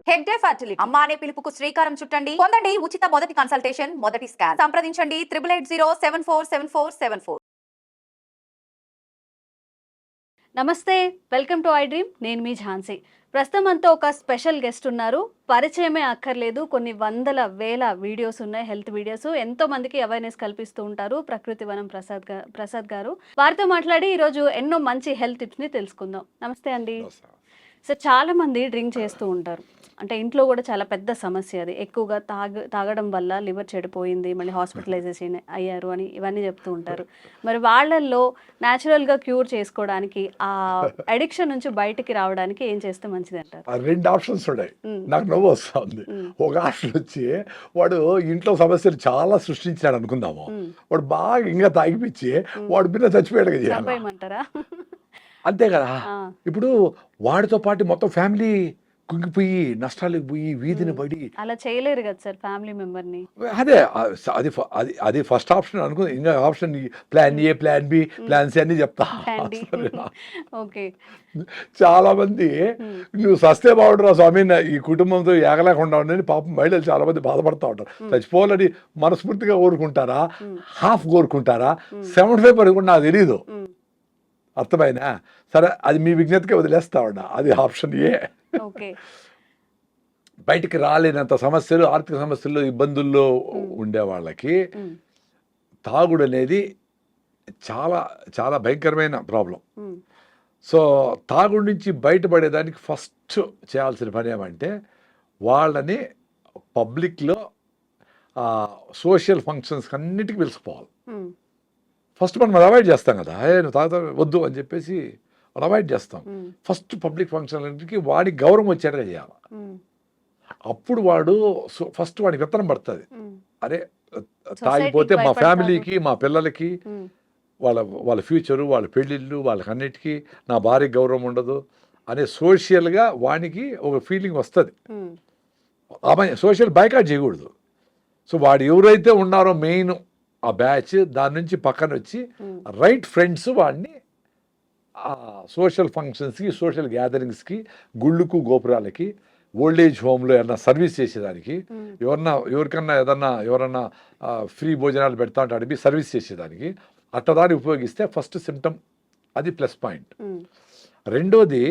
Hegde fertility అమ్మ అనే పిలుపుకు శ్రీకారం చుట్టండి. పొందండి ఉచిత మొదటి కన్సల్టేషన్, మొదటి స్కాన్. సంప్రదించండి 8880747474. నమస్తే, వెల్కమ్ టు ఐ డ్రీమ్. నేను మీ ఝాన్సీ. ప్రస్తుతం అంతా ఒక స్పెషల్ గెస్ట్ ఉన్నారు. పరిచయమే అక్కర్లేదు, కొన్ని వందల వేల వీడియోస్ ఉన్నాయి, హెల్త్ వీడియోస్. ఎంతో మందికి అవేర్నెస్ కల్పిస్తూ ఉంటారు. ప్రకృతి వనం ప్రసాద్ గారు. వారితో మాట్లాడి ఈరోజు ఎన్నో మంచి హెల్త్ టిప్స్ని తెలుసుకుందాం. నమస్తే అండి. సార్, చాలా మంది డ్రింక్ చేస్తూ ఉంటారు. అంటే ఇంట్లో కూడా చాలా పెద్ద సమస్య అది. ఎక్కువగా తాగడం వల్ల లివర్ చెడిపోయింది, మళ్ళీ హాస్పిటలైజేషన్ అయ్యారు అని ఇవన్నీ చెప్తూ ఉంటారు. మరి వాళ్ళల్లో న్యాచురల్గా క్యూర్ చేసుకోవడానికి, ఆ అడిక్షన్ నుంచి బయటికి రావడానికి ఏం చేస్తే మంచిది అంటారు? రెండు ఆప్షన్స్ ఉన్నాయి. నాకు నవ్వు వస్తుంది. ఒక ఆప్షన్ వచ్చి వాడు ఇంట్లో సమస్యలు చాలా సృష్టించాడు అనుకుందాము. వాడు బాగా ఇంకా తాగిపిచ్చి వాడు బిన్న చచ్చిపోయాడు చంపేయమంటారా? అంతే కదా. ఇప్పుడు వాడితో పాటు మొత్తం ఫ్యామిలీ కుంగిపోయి నష్టాలకు పోయి వీధిని పడి అలా చేయలేరు కదా సార్ ఫ్యామిలీ మెంబర్ని. అదే అది అది అది ఫస్ట్ ఆప్షన్ అనుకో. ఇంకా option plan A, plan B, plan C అన్ని చెప్తా. ఓకే. చాలా మంది నువ్వు సస్తే బాగుంటురా స్వామి, ఈ కుటుంబంతో ఏగలేకుండా ఉండని పాపం మహిళలు చాలా మంది బాధపడతా ఉంటారు. చచ్చిపోవాలని మనస్ఫూర్తిగా కోరుకుంటారా, హాఫ్ కోరుకుంటారా, 75% కూడా నాకు తెలియదు. అర్థమైనా సరే, అది మీ విజ్ఞతకే వదిలేస్తా ఉన్నా. అది ఆప్షన్ ఏ. బయటికి రాలేనంత సమస్యలు, ఆర్థిక సమస్యల్లో, ఇబ్బందుల్లో ఉండే వాళ్ళకి తాగుడు అనేది చాలా చాలా భయంకరమైన ప్రాబ్లం. సో తాగుడు నుంచి బయటపడేదానికి ఫస్ట్ చేయాల్సిన పని ఏమంటే వాళ్ళని పబ్లిక్లో సోషల్ ఫంక్షన్స్ అన్నిటికీ పిలుచుకోవాలి. ఫస్ట్ మనం అవాయిడ్ చేస్తాం కదా, నువ్వు తాగుతా వద్దు అని చెప్పేసి అవాయిడ్ చేస్తాం. ఫస్ట్ పబ్లిక్ ఫంక్షన్లకి వాడికి గౌరవం వచ్చేట్టుగా చేయాలి. అప్పుడు వాడు ఫస్ట్ వాడికి విత్తనం పడుతుంది. అరే తాగిపోతే మా ఫ్యామిలీకి, మా పిల్లలకి, వాళ్ళ ఫ్యూచరు, వాళ్ళ పెళ్ళిళ్ళు, వాళ్ళకి అన్నిటికీ నా భార్య గౌరవం ఉండదు అనే సోషల్గా వానికి ఒక ఫీలింగ్ వస్తుంది. సోషల్ బైకాట్ చేయకూడదు. సో వాడు ఎవరైతే ఉన్నారో మెయిన్ ఆ బ్యాచ్, దాని నుంచి పక్కన వచ్చి రైట్ ఫ్రెండ్స్ వాడిని సోషల్ ఫంక్షన్స్కి, సోషల్ గ్యాదరింగ్స్కి, గుళ్ళకు, గోపురాలకి, ఓల్డేజ్ హోమ్లో ఏమన్నా సర్వీస్ చేసేదానికి, ఎవరన్నా ఫ్రీ భోజనాలు పెడతా అంటే అడిగి సర్వీస్ చేసేదానికి అట్టదాన్ని ఉపయోగిస్తే ఫస్ట్ సిమ్టమ్, అది ప్లస్ పాయింట్. రెండోది,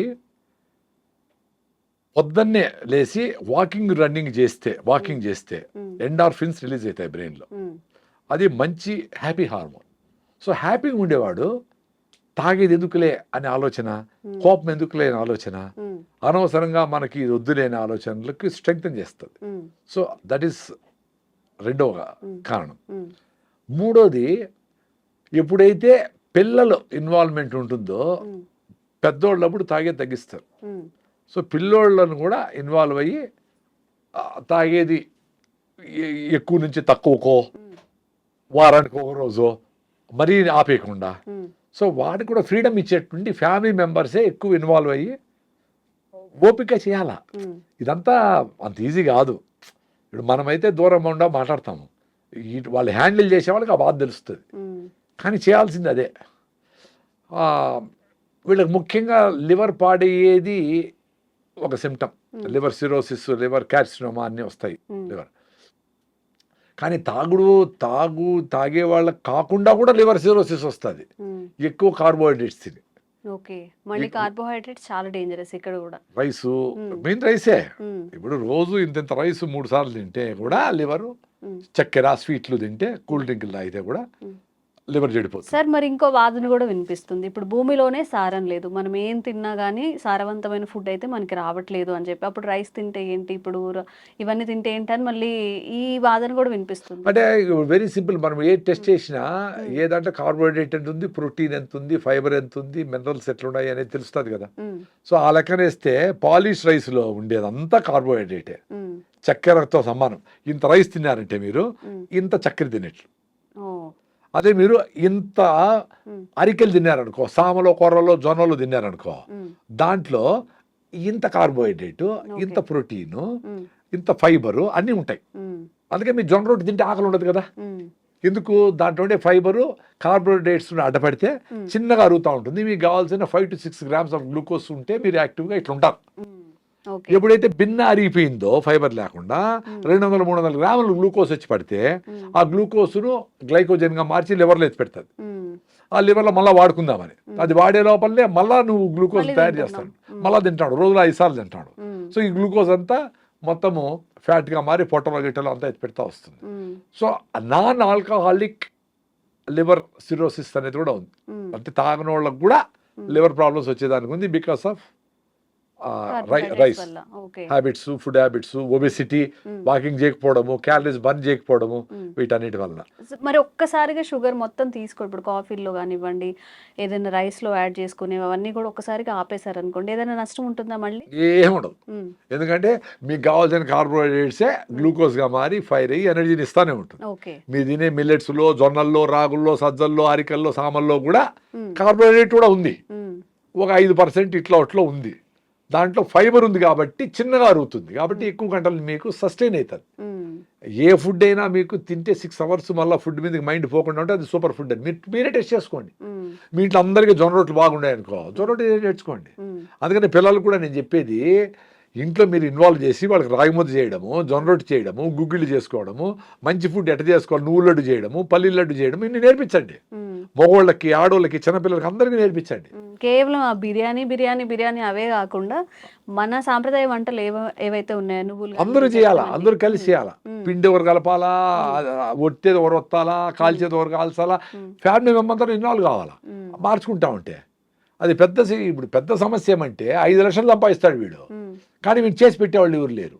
పొద్దున్నే లేచి వాకింగ్ చేస్తే ఎండార్ఫిన్స్ రిలీజ్ అవుతాయి బ్రెయిన్లో. అది మంచి హ్యాపీ హార్మోన్. సో హ్యాపీగా ఉండేవాడు తాగేది ఎందుకులే అనే ఆలోచన, కోపం ఎందుకులే అనే ఆలోచన, అనవసరంగా మనకి ఇది వద్దులే అనే ఆలోచనలకి స్ట్రెంగ్తన్ చేస్తుంది. సో దట్ ఈస్ రెండవ కారణం. మూడోది, ఎప్పుడైతే పిల్లలు ఇన్వాల్వ్మెంట్ ఉంటుందో పెద్దోళ్ళప్పుడు తాగేది తగ్గిస్తారు. సో పిల్లోళ్ళను కూడా ఇన్వాల్వ్ అయ్యి తాగేది ఎక్కువ నుంచి తక్కువకో, వారానికి ఒక రోజు మరీ ఆపేయకుండా, సో వాడికి కూడా ఫ్రీడమ్ ఇచ్చేటువంటి ఫ్యామిలీ మెంబర్సే ఎక్కువ ఇన్వాల్వ్ అయ్యి ఓపిక చేయాలా. ఇదంతా అంత ఈజీ కాదు. ఇప్పుడు మనమైతే దూరం ఉండా మాట్లాడతాము, వాళ్ళు హ్యాండిల్ చేసే వాళ్ళకి ఆ బాధ తెలుస్తుంది. కానీ చేయాల్సింది అదే. వీళ్ళకి ముఖ్యంగా లివర్ పాడయ్యేది ఒక symptom. Liver cirrhosis, liver carcinoma అన్నీ వస్తాయి లివర్. కానీ తాగే వాళ్ళకి కాకుండా కూడా లివర్ సిరోసిస్ వస్తుంది, ఎక్కువ కార్బోహైడ్రేట్స్ తిని. ఓకే, మళ్ళీ కార్బోహైడ్రేట్స్ చాలా డేంజరస్ ఇక్కడ కూడా. రైసు మెయిన్ రైసే. ఇప్పుడు రోజు ఇంత రైస్ 3 సార్లు తింటే కూడా లివర్, చక్కెర, స్వీట్లు తింటే, కూల్ డ్రింక్లు తాగితే కూడా లివర్ చెడిపోతుంది. సార్, మరి ఇంకో వాదన కూడా వినిపిస్తుంది, ఇప్పుడు భూమిలోనే సారం లేదు, మనం ఏం తిన్నా కానీ సారవంతమైన ఫుడ్ అయితే మనకి రావట్లేదు అని చెప్పి, అప్పుడు రైస్ తింటే ఏంటి, ఇప్పుడు ఇవన్నీ తింటే ఏంటి అని మళ్ళీ ఈ వాదన కూడా వినిపిస్తుంది. అంటే వెరీ సింపుల్, మనం ఏ టెస్ట్ చేసినా ఏదంటే కార్బోహైడ్రేట్ ఎంత ఉంది, ప్రోటీన్ ఎంత ఉంది, ఫైబర్ ఎంత ఉంది, మినరల్స్ ఎట్లున్నాయి అనేది తెలుస్తుంది కదా. సో ఆ లెక్కనేస్తే పాలిష్ రైస్లో ఉండేదంతా కార్బోహైడ్రేటే, చక్కెరతో సమానం. ఇంత రైస్ తిన్నారంటే మీరు ఇంత చక్కెర తినేట్లు. అదే మీరు ఇంత అరికెలు తిన్నారనుకో, సామలో, కొర్రలో, జొన్నలు తిన్నారనుకో, దాంట్లో ఇంత కార్బోహైడ్రేటు, ఇంత ప్రోటీను, ఇంత ఫైబరు అన్నీ ఉంటాయి. అందుకే మీరు జొన్న రొట్టె తింటే ఆకలి ఉండదు కదా. ఎందుకు, దాంట్లో ఉండే ఫైబరు, కార్బోహైడ్రేట్స్ అడ్డపడితే చిన్నగా అరుగుతూ ఉంటుంది. మీకు కావాల్సిన 5 to 6 grams ఆఫ్ గ్లూకోజ్ ఉంటే మీరు యాక్టివ్గా ఇట్లా ఉంటారు. ఓకే. ఎప్పుడైతే బిన్న అరిగిపోయిందో ఫైబర్ లేకుండా 200-300 గ్రాములు గ్లూకోజ్ వచ్చి పడితే ఆ గ్లూకోజ్ను గ్లైకోజన్గా మార్చి లివర్లో ఎత్తి పెడుతుంది. ఆ లివర్లో మళ్ళీ వాడుకుందామని అది వాడే లోపలనే మళ్ళీ నువ్వు గ్లూకోజ్ మళ్ళీ తయారు తింటున్నాం. చేస్తాడు, మళ్ళీ తింటాడు, రోజులో 5 సార్లు తింటాడు. సో ఈ గ్లూకోజ్ అంతా మొత్తము ఫ్యాట్గా మారి పొట్టలో గిట్టలో అంతా ఎత్తి పెడతా వస్తుంది. So non alcoholic liver cirrhosis అనేది కూడా ఉంది. అంటే తాగిన వాళ్ళకి కూడా లివర్ ప్రాబ్లమ్స్ వచ్చేదానికి ఉంది because of rice habits, food habits, obesity, walking చేయకపోవడము, క్యాలరీస్ బర్న్ చేయకపోవడము, వీటన్నిటి వలన. మరి ఒక్కసారిగా షుగర్ మొత్తం తీసుకో, ఇప్పుడు కాఫీలో కానివ్వండి, ఏదైనా రైస్లో యాడ్ చేసుకునేవి అవన్నీ కూడా ఒక్కసారిగా ఆపేశారు అనుకోండి, ఏదైనా నష్టం ఉంటుందా మళ్ళీ? ఏముండదు. ఎందుకంటే మీకు కావాల్సిన కార్బోహైడ్రేట్సే గ్లూకోజ్గా మారి ఫైర్ అయ్యి ఎనర్జీని ఇస్తానే ఉంటుంది. ఓకే. మీ తినే మిల్లెట్స్లో, జొన్నల్లో, రాగుల్లో, సజ్జల్లో, అరికల్లో, సామల్లో కూడా కార్బోహైడ్రేట్ కూడా ఉంది. ఒక 5% ఇట్లా అట్లా ఉంది. దాంట్లో ఫైబర్ ఉంది కాబట్టి చిన్నగా అరుగుతుంది, కాబట్టి ఎక్కువ గంటలు మీకు సస్టైన్ అవుతుంది. ఏ ఫుడ్ అయినా మీకు తింటే 6 అవర్స్ మళ్ళీ ఫుడ్ మీద మైండ్ పోకుండా ఉంటే అది సూపర్ ఫుడ్ అని మీరే టెస్ట్ చేసుకోండి. మీ ఇంట్లో అందరికీ జొన్న రొట్టెలు బాగున్నాయనుకో, జొన్న రొట్టె నేర్చుకోండి. అందుకని పిల్లలు కూడా నేను చెప్పేది, ఇంట్లో మీరు ఇన్వాల్వ్ చేసి వాళ్ళకి రాగి ముద్ద చేయడము, జొన్న రొట్టె చేయడము, గుగ్గిళ్ళు చేసుకోవడము, మంచి ఫుడ్ ఎట్ట చేసుకోవాలి, నువ్వు లడ్డు చేయడము, పల్లి లడ్డు చేయడం, ఇన్ని నేర్పించండి. మగవాళ్ళకి, ఆడవాళ్ళకి, చిన్నపిల్లలకి అందరికీ నేర్పించండి. కేవలం ఆ బిర్యానీ బిర్యానీ బిర్యానీ అవే కాకుండా మన సాంప్రదాయ వంటలు ఏవైతే ఉన్నాయో, నువ్వులు అందరూ చేయాలా, అందరూ కలిసి చేయాలా. పిండి ఎవరు కలపాలా, ఒట్టేది ఎవరు వత్తాలా, కాల్చేది ఎవరు కాల్చాలా, ఫ్యామిలీ మెంబర్ ఇన్వాల్వ్ కావాలా, మార్చుకుంటా ఉంటే. అది ఇప్పుడు పెద్ద సమస్య ఏమంటే 5 లక్షలు సంపాదిస్తాడు వీడు, కానీ వీడు చేసి పెట్టేవాళ్ళు ఎవరు లేరు.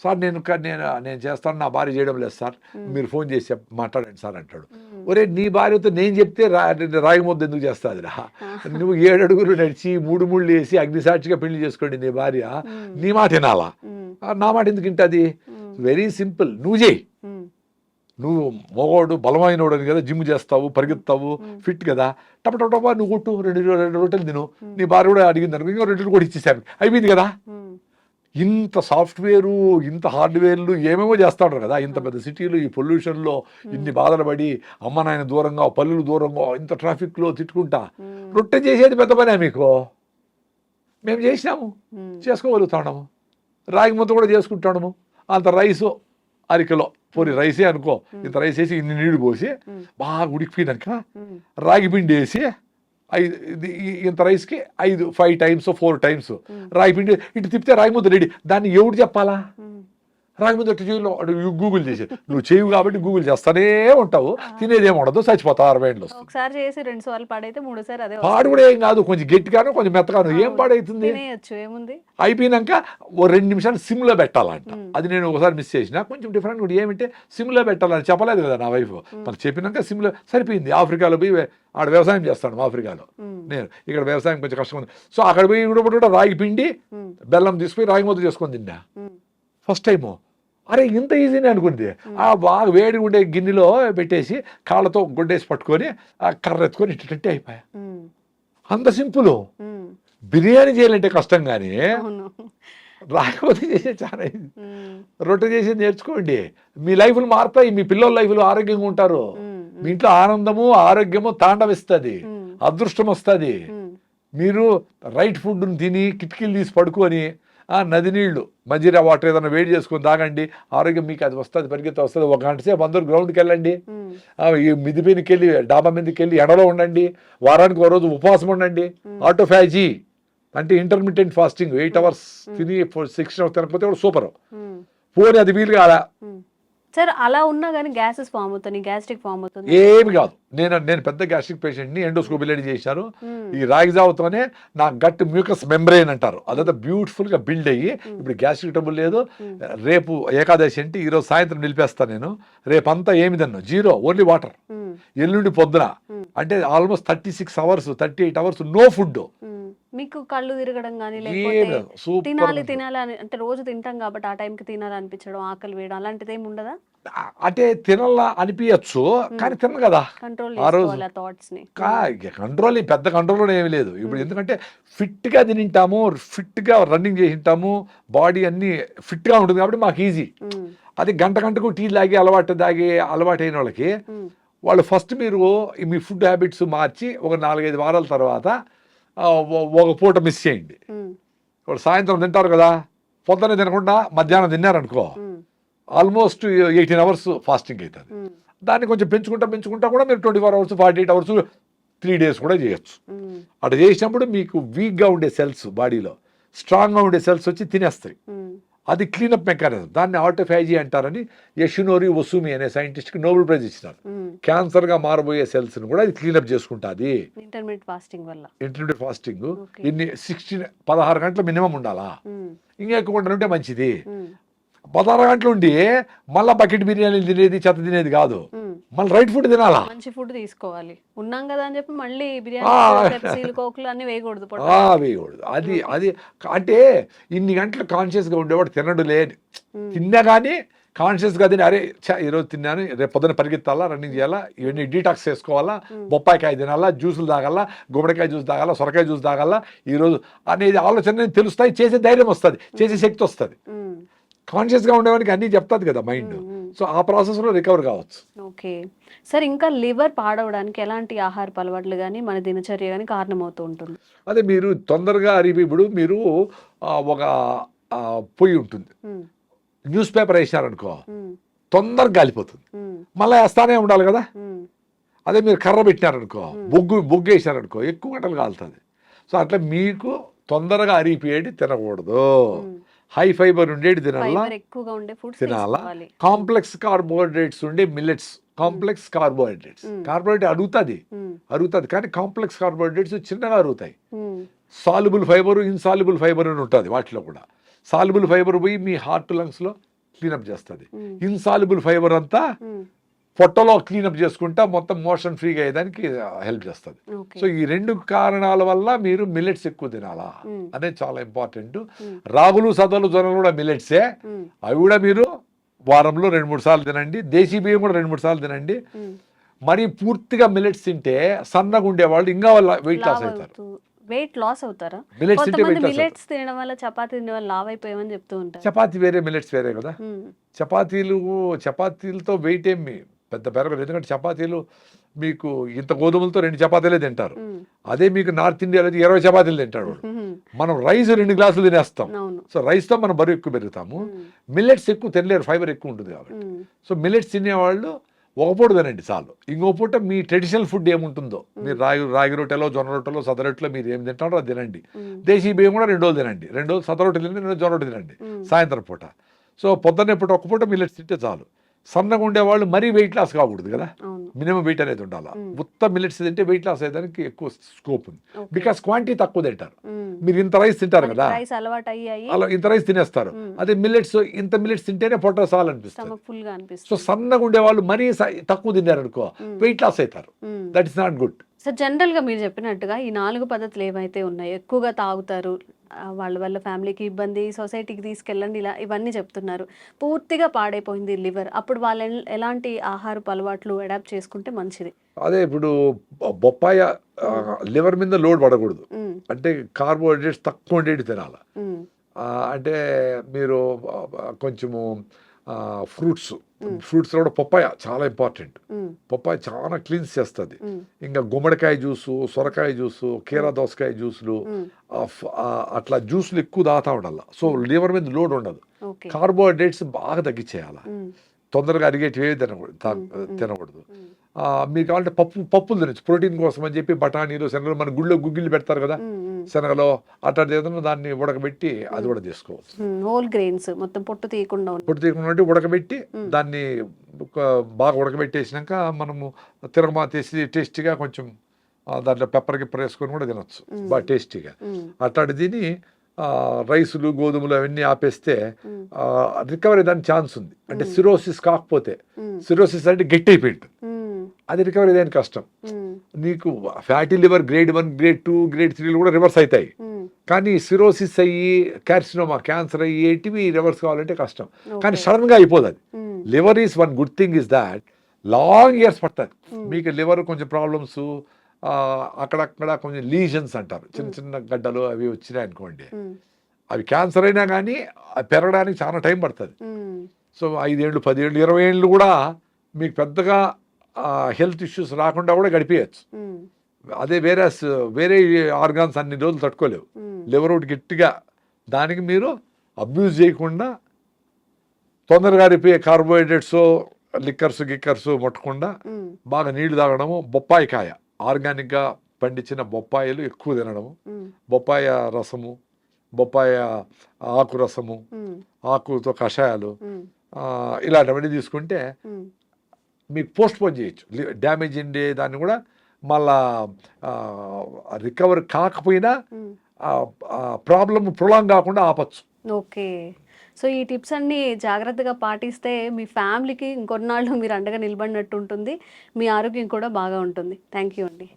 సార్ నేను చేస్తాను, నా భార్య చేయడం లేదు సార్, మీరు ఫోన్ చేసి మాట్లాడండి సార్ అంటాడు. ఒరే, నీ భార్యతో నేను చెప్తే రాగి ముద్ద ఎందుకు చేస్తాదిరా? నువ్వు 7 అడుగులు నడిచి 3 ముళ్ళు వేసి అగ్నిసాక్షిగా పెళ్లి చేసుకోండి నీ భార్య, నీ మాట వినాలా? నా మాట ఎందుకు వింటుంది? Very simple. నువ్వు చేయి. నువ్వు మగవాడు బలమైనవాడు అని కదా, జిమ్ చేస్తావు, పరిగెత్తావు, ఫిట్ కదా, టపటపా నువ్వు కొట్టు, 2 రొట్టెలు తిను. నీ భార్య కూడా అడిగింది అనుకో, ఇంకో 2 కూడా ఇచ్చేసాను, అయిపోయింది కదా. ఇంత సాఫ్ట్వేరు, ఇంత హార్డ్వేర్లు ఏమేమో చేస్తూ ఉంటారు కదా. ఇంత పెద్ద సిటీలు, ఈ పొల్యూషన్లో ఇన్ని బాధలు పడి, అమ్మ నాయన దూరంగా, పల్లెలు దూరంగా, ఇంత ట్రాఫిక్లో తిట్టుకుంటా రొట్టె చేసేది పెద్ద పనే మీకు. మేము చేసినాము, చేసుకోగలుగుతాము. రాగి ముద్ద కూడా చేసుకుంటాము. అంత రైసు అరికలో పోనీ రైసే అనుకో, ఇంత రైస్ వేసి ఇన్ని నీళ్లు పోసి బాగా ఉడికిపోయినాక రాగి పిండి వేసి ఇంత రైస్కి 5 టైమ్స్ 4 టైమ్స్ రాగి పిండి ఇటు తిప్పితే రాగి ముద్ద రెడీ. దాన్ని ఎవడు చెప్పాలా? రాగి ముద్ద గూగుల్ చేసి, నువ్వు చేయవు కాబట్టి గూగుల్ చేస్తానే ఉంటావు, తినేదేమో ఉండదు, చచ్చిపోతావు 60 ఏళ్ళు. ఒకసారి చేసి 2 సార్లు పాడైతే 3 సార్లు అదే పాడు కూడా ఏం కాదు, కొంచెం గట్టిగాను కొంచెం మెత్తగాను, ఏం పాడైతుంది? ఏముంది. అయిపోయినాక ఓ 2 నిమిషాలు సిమ్లో పెట్టాలంట. అది నేను ఒకసారి మిస్ చేసిన, కొంచెం డిఫరెంట్ కూడా. ఏమంటే సిమ్లో పెట్టాలని చెప్పలేదు కదా నా వైఫ్, మనకు చెప్పినాక సిమ్లో సరిపోయింది. ఆఫ్రికాలో పోయి ఆడ వ్యవసాయం చేస్తాను, ఆఫ్రికాలో. నేను ఇక్కడ వ్యవసాయం కొంచెం కష్టం ఉంది. సో అక్కడ పోయి కూడా రాగి పిండి బెల్లం తీసుకుపోయి రాగి ముద్ద చేసుకొని తిన్నా ఫస్ట్ టైము. అరే ఇంత ఈజీనే అనుకుంది. ఆ బాగా వేడి ఉండే గిన్నెలో పెట్టేసి కాళ్ళతో గుడ్డేసి పట్టుకొని ఆ కర్ర ఎత్తుకొని ఇట్లంటే అయిపోయా. అంత సింపుల్. బిర్యానీ చేయాలంటే కష్టం, కానీ రాకపోతే చేసే చాలా ఈజీ. రొట్టె చేసి నేర్చుకోండి, మీ లైఫ్లు మారుతాయి, మీ పిల్లల లైఫ్లు ఆరోగ్యంగా ఉంటారు, మీ ఇంట్లో ఆనందము ఆరోగ్యము తాండవిస్తుంది, అదృష్టం వస్తుంది. మీరు రైట్ ఫుడ్ని తిని కిటికీలు తీసి పడుకొని నది నీళ్లు, మంజీరా వాటర్ ఏదైనా వేడి చేసుకొని తాగండి, ఆరోగ్యం మీకు అది వస్తుంది, పరిగెత్త వస్తుంది. 1 గంట సేపు అందరూ గ్రౌండ్కి వెళ్ళండి, ఈ మిది మీదకి వెళ్ళి డాబా మీదకి వెళ్ళి ఎండలో ఉండండి, వారానికి 1 రోజు ఉపవాసం ఉండండి. ఆటోఫాజీ అంటే ఇంటర్మీడియట్ ఫాస్టింగ్, 8 అవర్స్ తిని 6 అవర్స్ తినకపోతే కూడా సూపర్. పోనీ అది వీలు కాదా సార్? అలా ఉన్నా కానీ గ్యాసెస్ ఫామ్ అవుతుంది, గ్యాస్ట్రిక్ ఫామ్ అవుతుంది. ఏమి కాదు. నేను పెద్ద గ్యాస్ట్రిక్ పేషెంట్ని, ఎండోస్కోపీ చేశారు. ఈ రాగి జావతోనే నా గట్ మ్యూకస్ మెంబ్రెయిన్ అంటారు, అదంతా బ్యూటిఫుల్గా బిల్డ్ అయ్యి ఇప్పుడు గ్యాస్ట్రిక్ ట్రబుల్ లేదు. రేపు ఏకాదశి అంటే ఈరోజు సాయంత్రం నిలిపేస్తాను నేను, రేపంతా ఏమి తిన్నాను, 0 ఓన్లీ వాటర్. ఎల్లుండి పొద్దున అంటే almost 36 hours 38 hours no food. మీకు కళ్ళు తిరగడం కానీ, లేకపోతే తినాలి అంటే రోజు తింటాం కాబట్టి ఆ టైంకి తినాలనిపించడం, ఆకలి వేయడం అలాంటిది ఏమి ఉండదా? అంటే తినాలా అనిపించచ్చు, కానీ తిన కదా ఆ రోజు. కంట్రోల్ పెద్ద కంట్రోల్ ఏమి లేదు ఇప్పుడు, ఎందుకంటే ఫిట్గా తింటాము, ఫిట్గా రన్నింగ్ చేసి ఉంటాము, బాడీ అన్ని ఫిట్గా ఉంటుంది కాబట్టి మాకు ఈజీ. అది గంటకు టీ తాగి అలవాటు అయిన వాళ్ళకి, వాళ్ళు ఫస్ట్ మీరు మీ ఫుడ్ హ్యాబిట్స్ మార్చి ఒక 4-5 వారాల తర్వాత 1 పూట మిస్ చేయండి. వాళ్ళు సాయంత్రం తింటారు కదా, పొద్దున్న తినకుండా మధ్యాహ్నం తిన్నారనుకో ఆల్మోస్ట్ 18 అవర్స్ ఫాస్టింగ్ అవుతుంది. దాన్ని కొంచెం పెంచుకుంటా కూడా మీరు 24 అవర్స్ 48 అవర్స్ 3 డేస్ కూడా చేయొచ్చు. అట్లా చేసినప్పుడు మీకు వీక్గా ఉండే సెల్స్ బాడీలో స్ట్రాంగ్గా ఉండే సెల్స్ వచ్చి తినేస్తాయి. అది క్లీనప్ మెకానిజం. దాన్ని ఆటోఫాజీ అంటారని యషినోరి ఒసుమి అనే సైంటిస్ట్కి నోబెల్ ప్రైజ్ ఇచ్చినారు. క్యాన్సర్గా మారబోయే సెల్స్ని కూడా అది క్లీనప్ చేసుకుంటుంది ఇంటర్మీడియట్ ఫాస్టింగ్ వల్ల. ఇంటర్మీడియట్ ఫాస్టింగ్ ఇన్ని 16 గంటలు మినిమం ఉండాలా, ఇంకా ఎక్కువ ఉంటే మంచిది. 16 గంటలు ఉండి మళ్ళీ బకెట్ బిర్యానీ తినేది చెత్త తినేది కాదు, మళ్ళీ రైట్ ఫుడ్ తినాలా, మంచి ఫుడ్ తీసుకోవాలి. ఉన్నాం కదా అని చెప్పి మళ్ళీ బిర్యానీ కోకులు అన్ని వేయకూడదు. వేయకూడదు. అది అంటే ఇన్ని గంటలు కాన్షియస్గా ఉండేవాడు తినడు లేదు, తిన్నా కానీ కాన్షియస్గా తిని అరే ఈరోజు తిన్నాను, రేపు పొద్దున పరిగెత్తాలా, రన్నింగ్ చేయాలా, ఇవన్నీ డీటాక్స్ చేసుకోవాలా, బొప్పాయికాయ తినాలా, జ్యూసులు తాగాలా, గుమ్మడికాయ జ్యూస్ తాగాలా, సొరకాయ జ్యూస్ తాగాలా ఈరోజు అనేది ఆలోచన తెలుస్తాయి. చేసే ధైర్యం వస్తుంది, చేసే శక్తి వస్తుంది. కాన్షియస్గా ఉండేవానికి అన్నీ చెప్తుంది కదా మైండ్. సో ఆ ప్రాసెస్లో రికవర్ కావచ్చు. ఓకే సార్, ఇంకా లివర్ పాడవడానికి ఎలాంటి ఆహార అలవాట్లు కానీ మన దినచర్య కానీ కారణమవుతూ ఉంటుంది? అదే మీరు తొందరగా ఇప్పుడు మీరు ఒక పొయ్యి ఉంటుంది, న్యూస్ పేపర్ వేసినారనుకో తొందరగా గాలిపోతుంది, మళ్ళీ వేస్తానే ఉండాలి కదా. అదే మీరు కర్ర పెట్టినారనుకో బొగ్గు వేసినారనుకో ఎక్కువ గంటలు కాలుతుంది. సో అట్లా మీకు తొందరగా అరిగిపోయేది తినకూడదు, హై ఫైబర్ ఉండేది తినాలా, కాంప్లెక్స్ కార్బోహైడ్రేట్స్ ఉండే మిల్లెట్స్. కాంప్లెక్స్ కార్బోహైడ్రేట్స్ అరుగుతుంది కానీ కాంప్లెక్స్ కార్బోహైడ్రేట్స్ చిన్నగా అరుగుతాయి. సాల్యుబుల్ ఫైబర్ ఇన్సాల్యుబుల్ ఫైబర్ అని ఉంటుంది వాటిలో కూడా. సాల్యుబుల్ ఫైబర్ పోయి మీ హార్ట్ లంగ్స్లో క్లీనప్ చేస్తుంది, ఇన్సాల్యుబుల్ ఫైబర్ అంతా పొట్టలో క్లీనప్ చేసుకుంటా మొత్తం మోషన్ ఫ్రీగా అయ్యేదానికి హెల్ప్ చేస్తుంది. సో ఈ 2 కారణాల వల్ల మీరు మిల్లెట్స్ ఎక్కువ తినాలా అనేది చాలా ఇంపార్టెంట్. రాగులు సద్దలు జొన్నలు కూడా మిల్లెట్సే, అవి కూడా మీరు వారంలో 2-3 సార్లు తినండి. దేశీ బియ్యం కూడా 2-3 సార్లు తినండి. మరి పూర్తిగా మిల్లెట్స్ తింటే సన్నగా ఉండేవాళ్ళు ఇంకా వెయిట్ లాస్ అవుతారు. వెయిట్ లాస్ అవుతారా? మిల్లెట్స్ తినడం వల్ల చపాతీ తినడం వల్ల లావ్ అయిపోయామని చెప్తూ ఉంటారు. చపాతీ వేరే మిల్లెట్స్ వేరే కదా. చపాతీలతో వెయిట్ ఏమి పెద్ద పెరగదు, ఎందుకంటే చపాతీలు మీకు ఇంత గోధుమలతో 2 చపాతీలే తింటారు. అదే మీకు నార్త్ ఇండియాలో 20 చపాతీలు తింటాడు. మనం రైస్ 2 గ్లాసులు తినేస్తాం. సో రైస్తో మనం బరువు ఎక్కువ పెరుగుతాము. మిల్లెట్స్ ఎక్కువ తినలేరు, ఫైబర్ ఎక్కువ ఉంటుంది కాబట్టి. సో మిల్లెట్స్ తినేవాళ్ళు ఒక పూట తినండి చాలు. ఇంకో పూట మీ ట్రెడిషనల్ ఫుడ్ ఏముంటుందో, మీరు రాగి రొట్టెలో జొన్న రొట్టెలో సద రొట్టెలో మీరు ఏం తింటారో అది తినండి. దేశీ బియ్యం కూడా 2 రోజులు తినండి, 2 రోజులు సద రొట్టెలు తినండి, 2 రోజులు జొన్న రొట్టె తినండి సాయంత్రం పూట. సో పొద్దున్నే పూట ఒక పూట మిల్లెట్స్ తింటే చాలు. సన్నగా ఉండేవాళ్ళు మరీ వెయిట్ లాస్ కాకూడదు కదా, మినిమం వెయిట్ అనేది ఉండాలి. మొత్తం మిల్లెట్స్ తింటే వెయిట్ లాస్ అయ్యేదానికి ఎక్కువ స్కోప్ ఉంది, బికాస్ క్వాంటిటీ తక్కువ తింటారు. మీరు ఇంత రైస్ తింటారు కదా, అలా ఇంత రైస్ తినేస్తారు. అదే మిల్లెట్స్ ఇంత మిల్లెట్స్ తింటేనే పొట్ట చాలు అనిపిస్తుంది. సో సన్నగా ఉండేవాళ్ళు మరీ తక్కువ తిన్నారు అనుకో వెయిట్ లాస్ అవుతారు. That is not good. So జనరల్గా మీరు చెప్పినట్టుగా ఈ 4 పద్ధతులు ఏవైతే ఉన్నాయో, ఎక్కువగా తాగుతారు, వాళ్ళ ఫ్యామిలీకి ఇబ్బంది, సొసైటీకి తీసుకెళ్ళండి, ఇలా ఇవన్నీ చెప్తున్నారు. పూర్తిగా పాడైపోయింది లివర్, అప్పుడు వాళ్ళు ఎలాంటి ఆహారపు అలవాట్లు అడాప్ట్ చేసుకుంటే మంచిది? అదే ఇప్పుడు బొప్పాయ లివర్ మీద లోడ్ పడకూడదు, అంటే కార్బోహైడ్రేట్స్ తక్కువ ఉండేది తినాలి. అంటే మీరు కొంచెము ఫ్రూట్స్ కూడా పప్పాయ చాలా ఇంపార్టెంట్. పప్పాయ చాలా క్లీన్స్ చేస్తుంది. ఇంకా గుమ్మడికాయ జ్యూసు, సొరకాయ జ్యూసు, కీరా దోసకాయ జ్యూసులు, అట్లా జ్యూసులు ఎక్కువ తాగుతూ ఉండాలి. సో లివర్ మీద లోడ్ ఉండదు. కార్బోహైడ్రేట్స్ బాగా తగ్గించేయాలి, తొందరగా అరిగేటివి తినకూడదు. మీకు కావాలంటే పప్పులు తినచ్చు ప్రోటీన్ కోసం అని చెప్పి. బఠానీలు, శనగలు, మన గుళ్ళో గుగ్గిళ్ళు పెడతారు కదా, శనగలో అట్లాంటి ఏదైనా దాన్ని ఉడకబెట్టి అది కూడా తీసుకోవచ్చు. హోల్ గ్రెయిన్స్ మొత్తం పొట్టు తీయకుండా ఉడకబెట్టి దాన్ని బాగా ఉడకబెట్టేసినాక మనము తిరగమాతేసి టేస్టీగా కొంచెం దాంట్లో పెప్పర్ గిప్పర్ వేసుకొని కూడా తినొచ్చు బాగా టేస్టీగా. అట్లాంటి తిని రైసులు, గోధుమలు అవన్నీ ఆపేస్తే రికవరీ దానికి ఛాన్స్ ఉంది. అంటే సిరోసిస్ కాకపోతే, సిరోసిస్ అంటే గట్టి అయిపోయింది, అది రికవరీ దానికి కష్టం. నీకు fatty liver grade 1, grade 2, grade 3 కూడా రివర్స్ అవుతాయి. కానీ సిరోసిస్ అయ్యి క్యార్సినోమా, క్యాన్సర్ అయ్యి ఏంటివి రివర్స్ కావాలంటే కష్టం. కానీ సడన్గా అయిపోదు అది. Liver is one good thing is that long years పడుతుంది. మీకు లివర్ కొంచెం ప్రాబ్లమ్స్ అక్కడక్కడ కొంచెం లీజన్స్ అంటారు, చిన్న చిన్న గడ్డలు అవి వచ్చినాయి అనుకోండి, అవి క్యాన్సర్ అయినా కానీ పెరగడానికి చాలా టైం పడుతుంది. సో 5 ఏళ్ళు, 10 ఏళ్ళు, 20 ఏళ్ళు కూడా మీకు పెద్దగా హెల్త్ ఇష్యూస్ రాకుండా కూడా గడిపేయచ్చు. అదే వేరే ఆర్గాన్స్ అన్ని రోజులు తట్టుకోలేవు. లివర్ ఒకటి గట్టిగా, దానికి మీరు అబ్యూజ్ చేయకుండా తొందరగా అరిపోయే కార్బోహైడ్రేట్స్ గిక్కర్స్ ముట్టకుండా బాగా నీళ్లు తాగడము, బొప్పాయి కాయ ఆర్గానిక్గా పండించిన బొప్పాయిలు ఎక్కువ తినడము, బొప్పాయ రసము, బొప్పాయ ఆకు రసము, ఆకుతో కషాయాలు ఇలాంటివన్నీ తీసుకుంటే మీకు పోస్ట్ పోన్ చేయొచ్చు. డ్యామేజ్ ఉండే దాన్ని కూడా మళ్ళా రికవర్ కాకపోయినా ప్రాబ్లమ్ ప్రొలాంగ్ కాకుండా ఆపచ్చు. ఓకే. సో ఈ టిప్స్ అన్నీ జాగ్రత్తగా పాటిస్తే మీ ఫ్యామిలీకి ఇంకొన్నాళ్ళు మీరు అండగా నిలబడినట్టు ఉంటుంది, మీ ఆరోగ్యం కూడా బాగా ఉంటుంది. థ్యాంక్ యూ అండి.